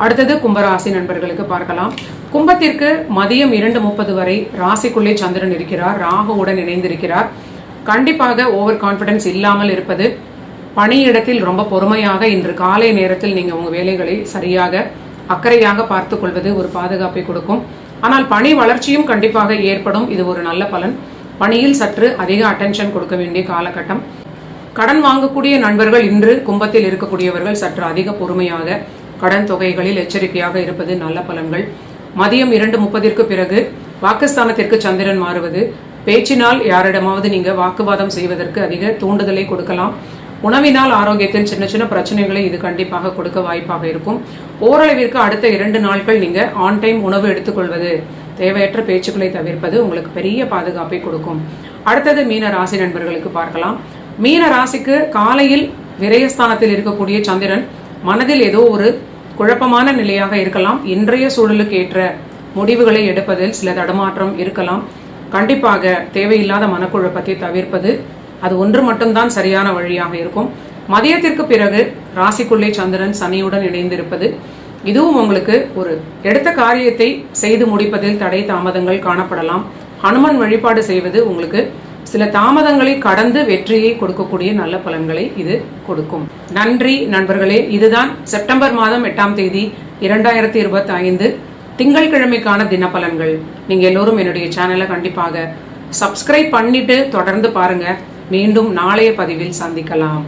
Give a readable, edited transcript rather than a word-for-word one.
அடுத்தது கும்பராசி நண்பர்களுக்கு பார்க்கலாம். கும்பத்திற்கு மதியம் 2:30 வரை ராசிக்குள்ளே சந்திரன் இருக்கிறார், ராகுவுடன் இணைந்திருக்கிறார். கண்டிப்பாக ஓவர் கான்பிடன்ஸ் இல்லாமல் இருப்பது, பணியிடத்தில் ரொம்ப பொறுமையாக இன்று காலை நேரத்தில் நீங்க உங்க வேலைகளை சரியாக அக்கறையாக பார்த்து கொள்வது ஒரு பாதுகாப்பை கொடுக்கும். ஆனால் பணி வளர்ச்சியும் கண்டிப்பாக ஏற்படும். இது ஒரு நல்ல பலன். பணியில் சற்று அதிக அட்டென்ஷன் கொடுக்க வேண்டிய காலகட்டம். கடன் வாங்கக்கூடிய நண்பர்கள், இன்று கும்பத்தில் இருக்கக்கூடியவர்கள் சற்று அதிக பொறுமையாக கடன் தொகைகளில் எச்சரிக்கையாக இருப்பது நல்ல பலன்கள். மதியம் 2:30 பிறகு வாக்குஸ்தானத்திற்கு சந்திரன் மாறுவது பேச்சினால் யாரிடமாவது நீங்க வாக்குவாதம் செய்வதற்கு அதிக தூண்டுதலை கொடுக்கலாம். உணவினால் ஆரோக்கியத்தில் சின்ன சின்ன பிரச்சனைகளை இது கண்டிப்பாக கொடுக்க வாய்ப்பாக இருக்கும். ஓரளவிற்கு அடுத்த 2 நாட்கள் நீங்க ஆன் டைம் உணவு எடுத்துக்கொள்வது, தேவையற்ற பேச்சுக்களை தவிர்ப்பது உங்களுக்கு பெரிய பாதுகாப்பை கொடுக்கும். அடுத்தது மீன ராசி நண்பர்களுக்கு பார்க்கலாம். மீன ராசிக்கு காலையில் விரயஸ்தானத்தில் இருக்கக்கூடிய சந்திரன் மனதில் ஏதோ ஒரு குழப்பமான நிலையாக இருக்கலாம். இன்றைய சூழலுக்கு ஏற்ற முடிவுகளை எடுப்பதில் சில தடுமாற்றம் இருக்கலாம். கண்டிப்பாக தேவையில்லாத மனக்குழப்பத்தை தவிர்ப்பது, அது ஒன்று மட்டும்தான் சரியான வழியாக இருக்கும். மதியத்திற்கு பிறகு ராசிக்குள்ளே சந்திரன் சனியுடன் இணைந்திருப்பது, இதுவும் உங்களுக்கு ஒரு எடுத்த காரியத்தை செய்து முடிப்பதில் தடை தாமதங்கள் காணப்படலாம். ஹனுமன் வழிபாடு செய்வது உங்களுக்கு சில தாமதங்களை கடந்து வெற்றியை கொடுக்கக்கூடிய நல்ல பலன்களை இது கொடுக்கும். நன்றி நண்பர்களே. இதுதான் செப்டம்பர் மாதம் 8ஆம் தேதி 2025 திங்கட்கிழமைக்கான தினப்பலன்கள். நீங்க எல்லோரும் என்னுடைய சேனலை கண்டிப்பாக சப்ஸ்கிரைப் பண்ணிட்டு தொடர்ந்து பாருங்க. மீண்டும் நாளைய பதிவில் சந்திக்கலாம்.